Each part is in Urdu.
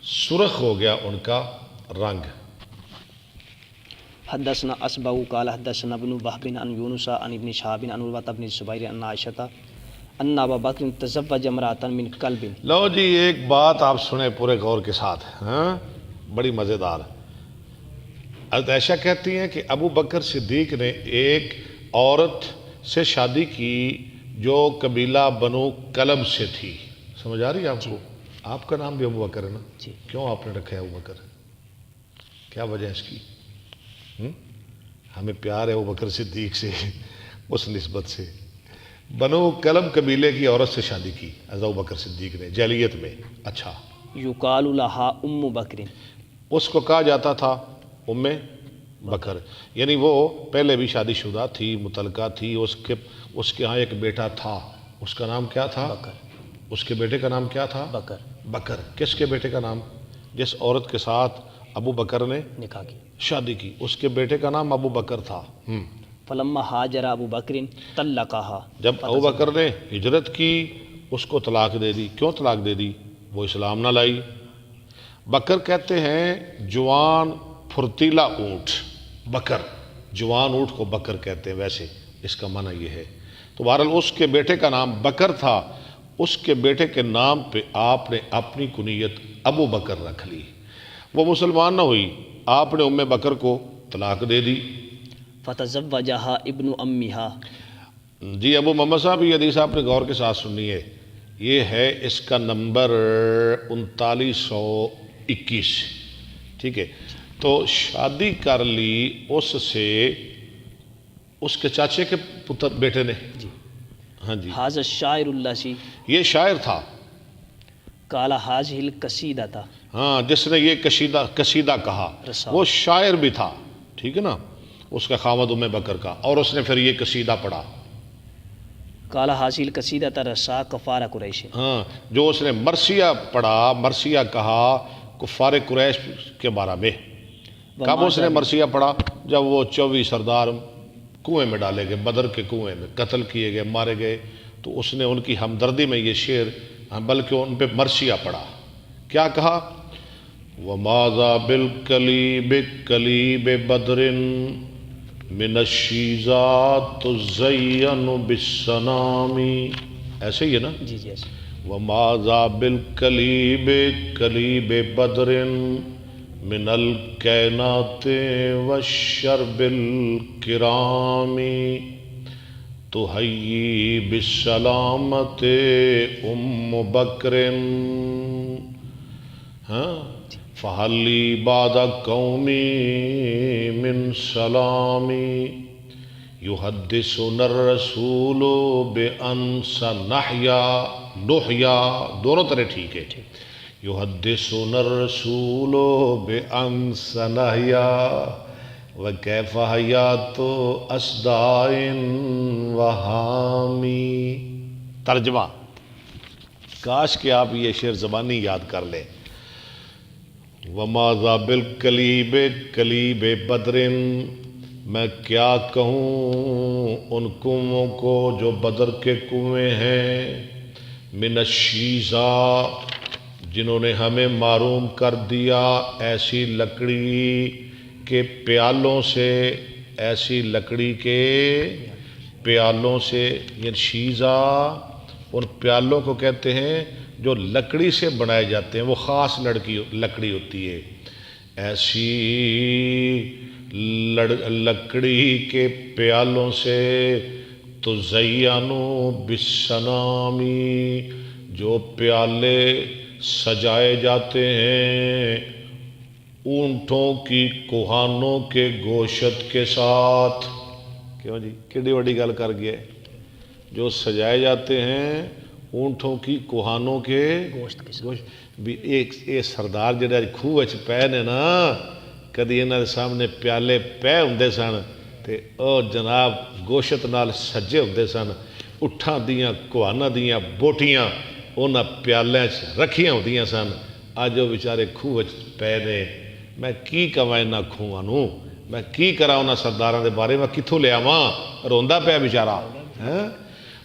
سرخ ہو گیا ان کا رنگ۔ حدثنا اسبع قال حدثنا ابن وهب عن يونس عن ابن شهاب عن عروة بن الزبير عن عائشة ان ابا بکر تزوج امرأة من کلب۔ لو جی ایک بات آپ سنیں پورے غور کے ساتھ، ہاں بڑی مزیدار۔ حضرت عائشہ کہتی ہیں کہ ابو بکر صدیق نے ایک عورت سے شادی کی جو قبیلہ بنو کلب سے تھی۔ سمجھ آ رہی ہے آپ کو؟ آپ کا نام بھی ابو بکر ہے نا؟ جی۔ کیوں آپ نے رکھا ہے ابو بکر؟ کیا وجہ ہے اس کی؟ ہمیں پیار ہے ابو بکر صدیق سے اس نسبت سے۔ بنو کلب قبیلے کی عورت سے شادی کی ابو بکر صدیق نے جاہلیت میں۔ اچھا، یقال لها ام بکر، اس کو کہا جاتا تھا ام بکر، یعنی وہ پہلے بھی شادی شدہ تھی، مطلقہ تھی، اس کے ہاں ایک بیٹا تھا، اس کا نام کیا تھا؟ بکر۔ اس کے بیٹے کا نام کیا تھا؟ بکر۔ بکر۔ کس کے بیٹے کا نام؟ جس عورت کے ساتھ ابو بکر نے نکاح کی، شادی کی، اس کے بیٹے کا نام ابو بکر تھا۔ فلما ہاجر ابو بکر طلقها، جب ابو بکر نے ہجرت کی اس کو طلاق دے دی۔ کیوں طلاق دے دی؟ وہ اسلام نہ لائی۔ بکر کہتے ہیں جوان پھرتیلا اونٹ، بکر، جوان اونٹ کو بکر کہتے ہیں، ویسے اس کا معنی یہ ہے۔ تو بہرحال اس کے بیٹے کا نام بکر تھا، اس کے بیٹے کے نام پہ آپ نے اپنی کنیت ابو بکر رکھ لی۔ وہ مسلمان نہ ہوئی، آپ نے ام بکر کو طلاق دے دی۔ فتزوجها ابن امها۔ جی ابو محمد صاحب یہ حدیث آپ نے غور کے ساتھ سنی ہے، یہ ہے اس کا نمبر 3921، ٹھیک ہے؟ تو شادی کر لی اس سے اس کے چاچے کے پتر بیٹے نے۔ جی۔ ہاں جی، حاذ الشاعر الذی یہ شاعر تھا، قال هذه القصیدۃ، ہاں جس نے یہ قصیدہ کہا رسالہ، وہ شاعر بھی تھا، ٹھیک ہے نا؟ اس کا خامد ام بکر کا، اور اس نے پھر یہ قصیدہ پڑھا۔ قال هذه القصیدۃ رسا کفار قریش، ہاں جو اس نے مرثیہ پڑھا، مرثیہ کہا کفار قریش کے بارے میں۔ کب اس نے مرثیہ پڑھا؟ جب وہ 24 سردار کنویں میں ڈالے گئے، بدر کے کنویں میں قتل کیے گئے، مارے گئے، تو اس نے ان کی ہمدردی میں یہ شعر، بلکہ ان پہ مرثیہ پڑھا۔ کیا کہا؟ وَمَاذَا بِالْقَلِيبِ قَلِيبِ بَدْرٍ مِنَ الشِّيزَاتِ تُزَيَّنُ بِالسَّنَامِ، ایسے ہی ہے نا؟ جی جی ایسے۔ وَمَاذَا بِالْقَلِيبِ قَلِيبِ بَدْرٍ مِنَ الْكَيْنَاتِ وَالشَّرْبِ الْكِرَامِ تُحَيِّي بِالسَّلَامَةِ أُمُّ بَكْرٍ فَهَلْ لِي بَعْدَ قَوْمِي مِنْ سَلَامِ يُحَدِّثُنَا الرَّسُولُ بِأَنْ سَنَحْيَا، نُحْيَا دونوں طرح ٹھیک ہے، يُحَدِّثُنَا الرَّسُولُ بِأَنْ سَنَحْيَا وَكَيْفَ حَيَاتُ أَصْدَاءٍ وَحَامِ۔ ترجمہ، کاش کہ آپ یہ شعر زبانی یاد کر لیں۔ وَمَاذَا بِالْقَلِيبِ قَلِيبِ بَدْرٍ، میں کیا کہوں ان کنووں کو جو بدر کے کنویں ہیں، من الشیزا، جنہوں نے ہمیں معروم کر دیا ایسی لکڑی کے پیالوں سے، ایسی لکڑی کے پیالوں سے، یہ شیزا ان پیالوں کو کہتے ہیں جو لکڑی سے بنائے جاتے ہیں، وہ خاص لکڑی ہوتی ہے، ایسی لکڑی کے پیالوں سے، تزینو بالسنامی، جو پیالے سجائے جاتے ہیں اونٹوں کی کوہانوں کے گوشت کے ساتھ۔ کیوں جی کیڑی وڈی گل کر گیا، جو سجائے جاتے ہیں اونٹوں کی کوہانوں کے گوشت کے ساتھ۔ بھی ایک سردار جڑے کھوہ پے نے نا، کدی انہاں دے سامنے پیالے پے ہوندے سن تے او جناب گوشت نال سجے ہوندے سن، اٹھاں دیاں کوہاناں دیاں بوٹیاں انہاں پیالیاں رکھیاں ہوندیاں سن۔ اج وہ بیچارے کھوہ پے نے، میں کی کہاں انہاں کھوہاں نوں، میں کی کراں انہاں سرداراں دے بارے، میں کتھوں لے آواں، روندا پیا بیچارہ۔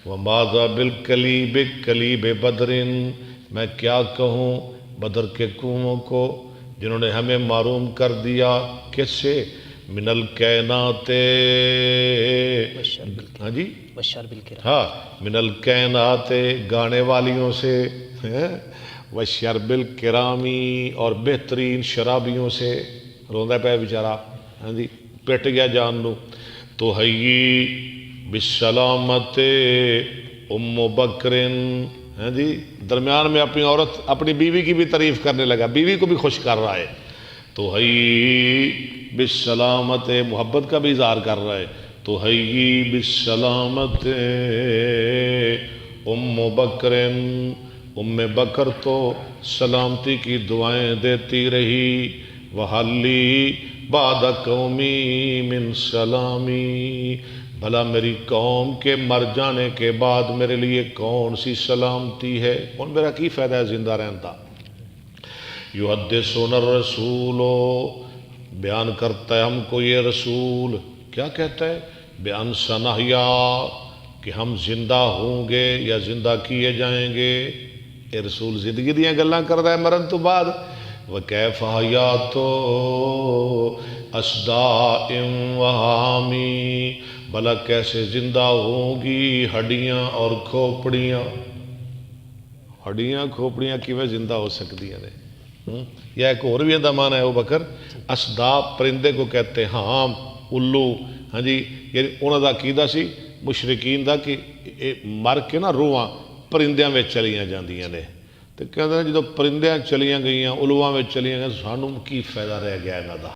وَمَاذَا بِالْقَلِيبِ قَلِيبِ بَدْرٍ، میں کیا کہوں بدر کے کنووں کو، جنہوں نے ہمیں معروم کر دیا کس سے؟ من الکائنات، ہاں جی والشرب الکرام، ہاں من الکائنات گانے والیوں سے، والشرب الکرامی اور بہترین شرابیوں سے، روندا پہ بیچارہ، ہاں جی پٹ گیا جان نو۔ تو حیی بالسلامت ام بکرن، ہاں جی درمیان میں اپنی عورت اپنی بیوی کی بھی تعریف کرنے لگا، بیوی کو بھی خوش کر رہا ہے۔ تو حیی بالسلامت، محبت کا بھی اظہار کر رہا ہے۔ تو حیی بالسلامت ام بکرن، ام بکر تو سلامتی کی دعائیں دیتی رہی۔ وحلی بعد قومی من سلامی، بھلا میری قوم کے مر جانے کے بعد میرے لیے کون سی سلامتی ہے، اور میرا کی فائدہ ہے زندہ رہتا۔ یحدثون الرسول، بیان کرتا ہے ہم کو یہ رسول، کیا کہتا ہے؟ بیان سنحیا، کہ ہم زندہ ہوں گے یا زندہ کیے جائیں گے۔ یہ رسول زندگی دیاں گلاں کر رہا ہے مرن تو بعد۔ وَكَيْفَ حَيَاتُ أَصْدَاءٍ وَحَامِي، بھلا کیسے زندہ ہوں گی ہڈیاں اور کھوپڑیاں، ہڈیاں کھوپڑیاں کیویں زندہ ہو سکتی ہیں؟ یا ایک اور بھی اندہ معنی ہے ابوبکر، اسدا پرندے کو کہتے ہیں، ہام الو، ہاں جی یعنی انہوں دا عقیدہ سی مشرکین دا کہ مر کے نا روحاں پرندیاں میں چلیاں جاندیاں نے، تو کہتے ہیں جدو پرندیاں چلیاں گئیاں الواں میں چلیاں گئیاں، سانوں کی فائدہ رہ گیا انہاں دا۔